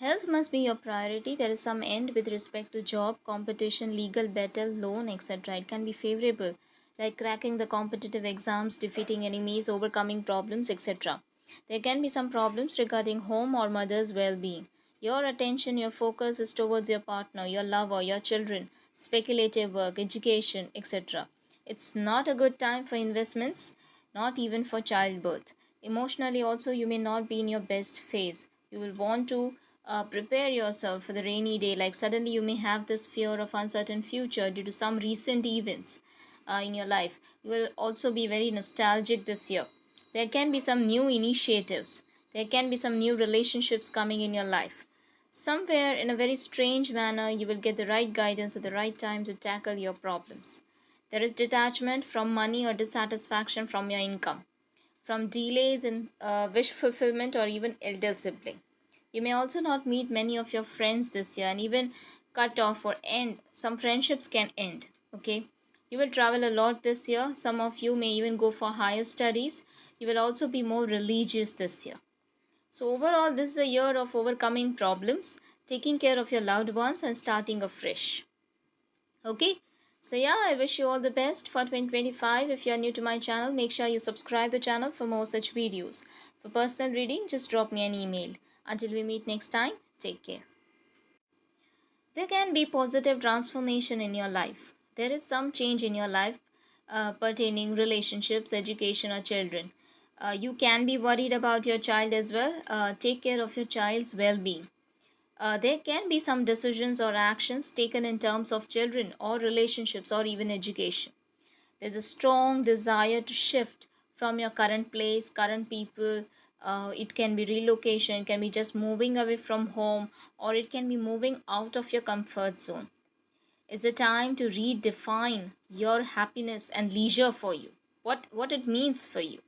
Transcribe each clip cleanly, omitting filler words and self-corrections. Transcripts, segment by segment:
Health must be your priority. There is some end with respect to job, competition, legal battle, loan, etc. It can be favorable, like cracking the competitive exams, defeating enemies, overcoming problems, etc. There can be some problems regarding home or mother's well being. Your attention, your focus is towards your partner, your lover, your children, speculative work, education, etc. It's not a good time for investments, not even for childbirth. Emotionally, also, you may not be in your best phase. You will want to prepare yourself for the rainy day. Like suddenly you may have this fear of uncertain future due to some recent events in your life. You will also be very nostalgic this year. There can be some new initiatives. There can be some new relationships coming in your life. Somewhere in a very strange manner, you will get the right guidance at the right time to tackle your problems. There is detachment from money or dissatisfaction from your income, from delays in wish fulfillment or even elder sibling. You may also not meet many of your friends this year and even cut off or end. Some friendships can end. Okay. You will travel a lot this year. Some of you may even go for higher studies. You will also be more religious this year. So, overall, this is a year of overcoming problems, taking care of your loved ones, and starting afresh. Okay. So yeah, I wish you all the best for 2025. If you are new to my channel, make sure you subscribe the channel for more such videos. For personal reading, just drop me an email. Until we meet next time, take care. There can be positive transformation in your life. There is some change in your life pertaining relationships, education, or children. You can be worried about your child as well. Take care of your child's well-being. There can be some decisions or actions taken in terms of children or relationships or even education. There's a strong desire to shift from your current place, current people. It can be relocation, it can be just moving away from home, or it can be moving out of your comfort zone. It's a time to redefine your happiness and leisure for you, what it means for you.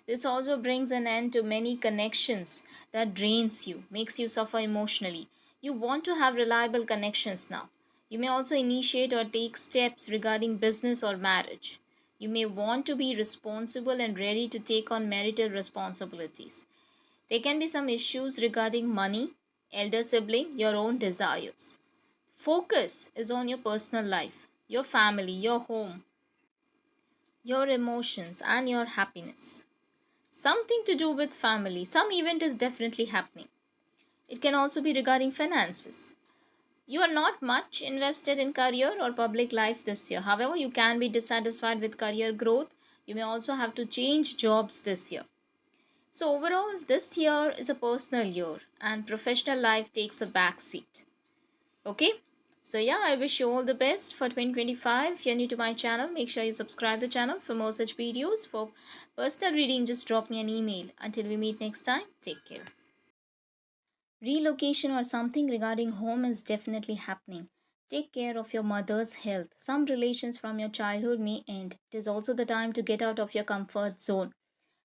This also brings an end to many connections that drains you, makes you suffer emotionally. You want to have reliable connections now. You may also initiate or take steps regarding business or marriage. You may want to be responsible and ready to take on marital responsibilities. There can be some issues regarding money, elder sibling, your own desires. Focus is on your personal life, your family, your home, your emotions, and your happiness. Something to do with family. Some event is definitely happening. It can also be regarding finances. You are not much invested in career or public life this year. However, you can be dissatisfied with career growth. You may also have to change jobs this year. So, overall, this year is a personal year and professional life takes a back seat. Okay? So, yeah, I wish you all the best for 2025. If you're new to my channel, make sure you subscribe the channel for more such videos. For personal reading, just drop me an email. Until we meet next time, take care. Relocation or something regarding home is definitely happening. Take care of your mother's health. Some relations from your childhood may end. It is also the time to get out of your comfort zone.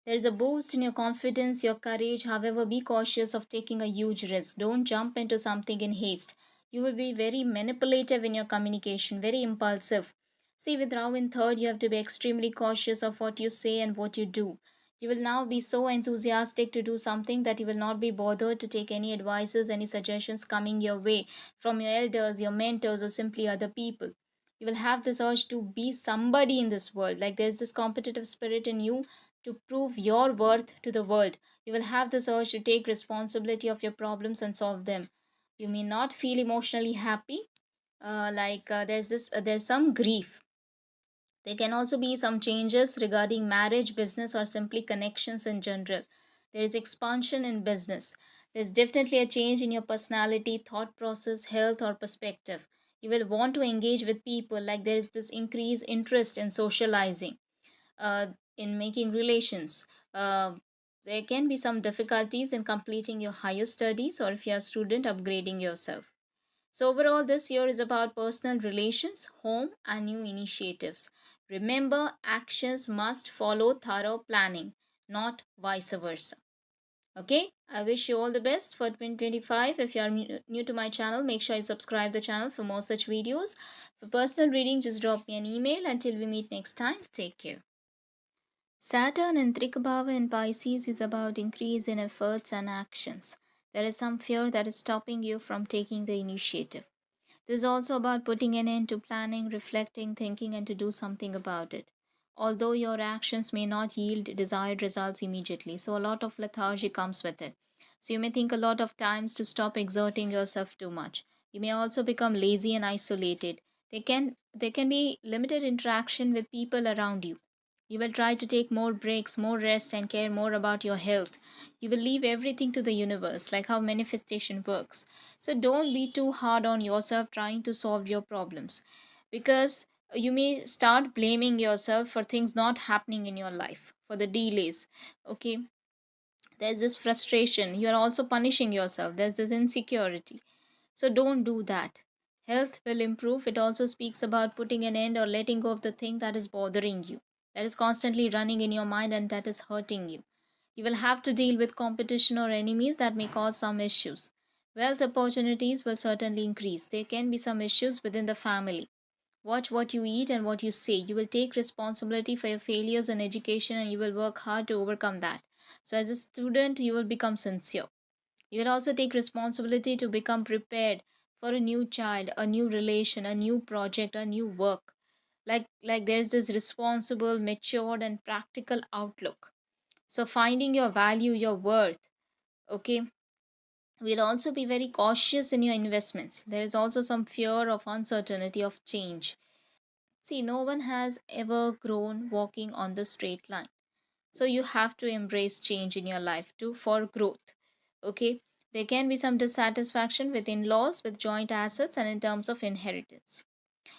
There is a boost in your confidence, your courage. However, be cautious of taking a huge risk. Don't jump into something in haste. You will be very manipulative in your communication, very impulsive. See, with Rao in third, you have to be extremely cautious of what you say and what you do. You will now be so enthusiastic to do something that you will not be bothered to take any advices, any suggestions coming your way from your elders, your mentors, or simply other people. You will have this urge to be somebody in this world. Like there's this competitive spirit in you to prove your worth to the world. You will have this urge to take responsibility of your problems and solve them. You may not feel emotionally happy. There's some grief. There can also be some changes regarding marriage, business, or simply connections in general. There is expansion in business. There's definitely a change in your personality, thought process, health, or perspective. You will want to engage with people, like there is this increased interest in socializing, uh, in making relations. There can be some difficulties in completing your higher studies, or if you're a student, upgrading yourself. So, overall, this year is about personal relations, home, and new initiatives. Remember, actions must follow thorough planning, not vice versa. Okay, I wish you all the best for 2025. If you are new to my channel, make sure you subscribe the channel for more such videos. For personal reading, just drop me an email. Until we meet next time, take care. Saturn in Trikabhava in Pisces is about increase in efforts and actions. There is some fear that is stopping you from taking the initiative. This is also about putting an end to planning, reflecting, thinking, and to do something about it. Although your actions may not yield desired results immediately, so a lot of lethargy comes with it. So you may think a lot of times to stop exerting yourself too much. You may also become lazy and isolated. There can be limited interaction with people around you. You will try to take more breaks, more rest, and care more about your health. You will leave everything to the universe, like how manifestation works. So don't be too hard on yourself trying to solve your problems, because you may start blaming yourself for things not happening in your life, for the delays. Okay, there's this frustration. You're also punishing yourself. There's this insecurity. So don't do that. Health will improve. It also speaks about putting an end or letting go of the thing that is bothering you, that is constantly running in your mind and that is hurting you. You will have to deal with competition or enemies that may cause some issues. Wealth opportunities will certainly increase. There can be some issues within the family. Watch what you eat and what you say. You will take responsibility for your failures in education and you will work hard to overcome that. So, as a student, you will become sincere. You will also take responsibility to become prepared for a new child, a new relation, a new project, a new work. Like there's this responsible, matured, and practical outlook. So finding your value, your worth, okay, will also be very cautious in your investments. There is also some fear of uncertainty of change. See, no one has ever grown walking on the straight line. So you have to embrace change in your life too for growth. Okay, there can be some dissatisfaction with in-laws, with joint assets, and in terms of inheritance.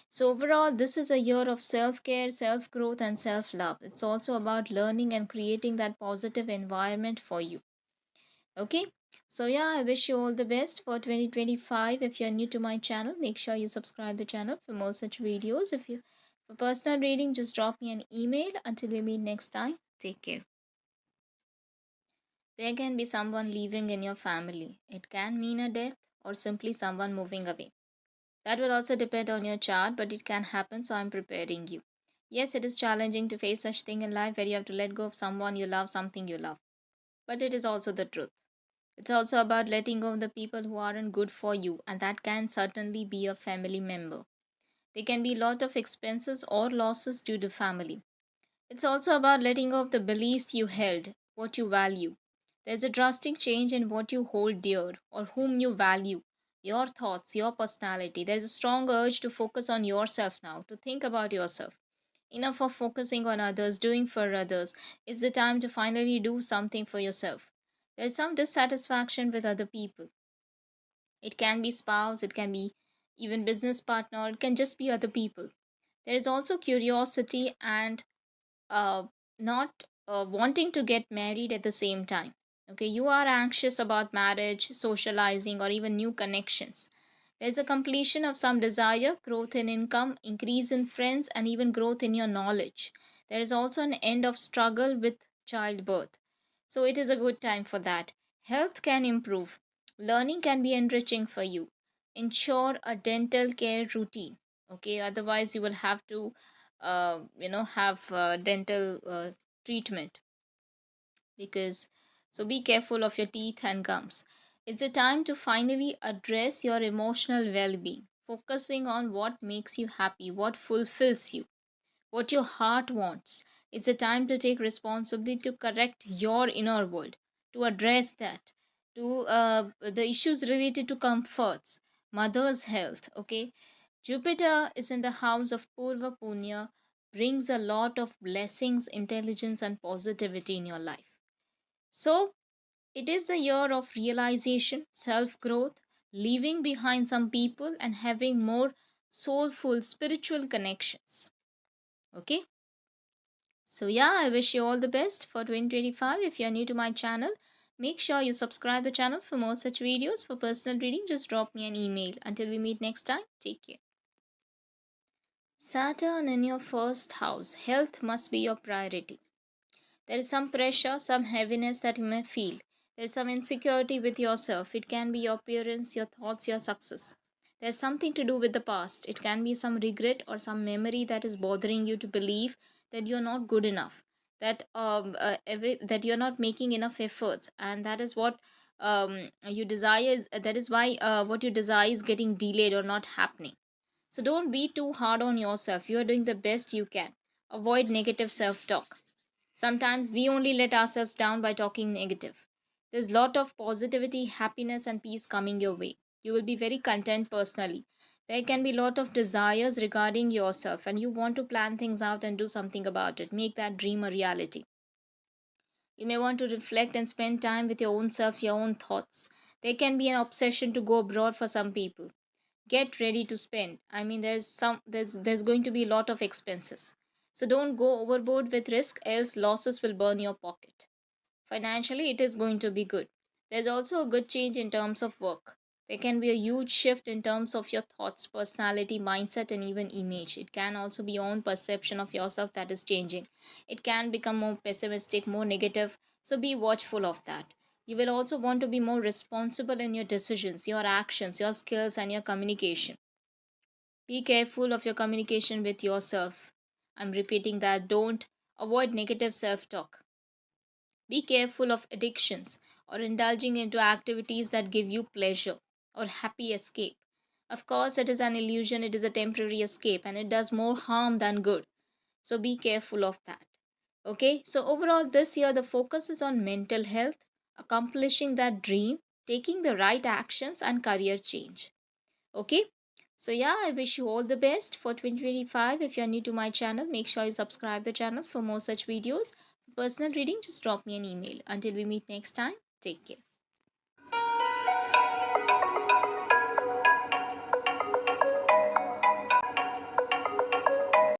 So overall, this is a year of self-care, self-growth, and self-love. It's also about learning and creating that positive environment for you. Okay, so yeah, I wish you all the best for 2025. If you're new to my channel, make sure you subscribe the channel for more such videos. If you for personal reading, just drop me an email. Until we meet next time, take care. There can be someone leaving in your family. It can mean a death or simply someone moving away. That will also depend on your chart, but it can happen, so I'm preparing you. Yes, it is challenging to face such thing in life where you have to let go of someone you love, something you love. But it is also the truth. It's also about letting go of the people who aren't good for you, and that can certainly be a family member. There can be a lot of expenses or losses due to family. It's also about letting go of the beliefs you held, what you value. There's a drastic change in what you hold dear or whom you value, your thoughts, your personality. There's a strong urge to focus on yourself now, to think about yourself. Enough of focusing on others, doing for others. It's the time to finally do something for yourself. There's some dissatisfaction with other people. It can be spouse, it can be even business partner, it can just be other people. There is also curiosity and uh, not wanting to get married at the same time. Okay, you are anxious about marriage, socializing, or even new connections. There's a completion of some desire, growth in income, increase in friends, and even growth in your knowledge. There is also an end of struggle with childbirth. So it is a good time for that. Health can improve. Learning can be enriching for you. Ensure a dental care routine. Okay, otherwise you will have to, have dental treatment, because so be careful of your teeth and gums. It's a time to finally address your emotional well-being, focusing on what makes you happy, what fulfills you, what your heart wants. It's a time to take responsibility to correct your inner world, to address that, to the issues related to comforts, mother's health. Okay, Jupiter is in the house of Purva Punya, brings a lot of blessings, intelligence, and positivity in your life. So it is the year of realization, self growth, leaving behind some people, and having more soulful spiritual connections. Okay, so yeah, I wish you all the best for 2025. If you're new to my channel, make sure you subscribe the channel for more such videos. For personal reading, just drop me an email. Until we meet next time, take care. Saturn in your first house. Health must be your priority. There is some pressure, some heaviness that you may feel. There is some insecurity with yourself. It can be your appearance, your thoughts, your success. There's something to do with the past. It can be some regret or some memory that is bothering you to believe that you're not good enough, that that you're not making enough efforts, and that is what you desire that is why what you desire is getting delayed or not happening. So don't be too hard on yourself. You are doing the best you can. Avoid negative self talk. Sometimes we only let ourselves down by talking negative. There's lot of positivity, happiness, and peace coming your way. You will be very content personally. There can be lot of desires regarding yourself, and you want to plan things out and do something about it. Make that dream a reality. You may want to reflect and spend time with your own self, your own thoughts. There can be an obsession to go abroad for some people. Get ready to spend. I mean, there's going to be a lot of expenses. So don't go overboard with risk, else losses will burn your pocket. Financially, it is going to be good. There's also a good change in terms of work. There can be a huge shift in terms of your thoughts, personality, mindset, and even image. It can also be your own perception of yourself that is changing. It can become more pessimistic, more negative. So be watchful of that. You will also want to be more responsible in your decisions, your actions, your skills, and your communication. Be careful of your communication with yourself. I'm repeating that. Don't avoid negative self talk. Be careful of addictions or indulging into activities that give you pleasure or happy escape. Of course, it is an illusion, it is a temporary escape, and it does more harm than good. So be careful of that. Okay, so overall, this year the focus is on mental health, accomplishing that dream, taking the right actions, and career change. Okay, so yeah, I wish you all the best for 2025. If you're new to my channel, make sure you subscribe the channel for more such videos. For personal reading, just drop me an email. Until we meet next time, take care.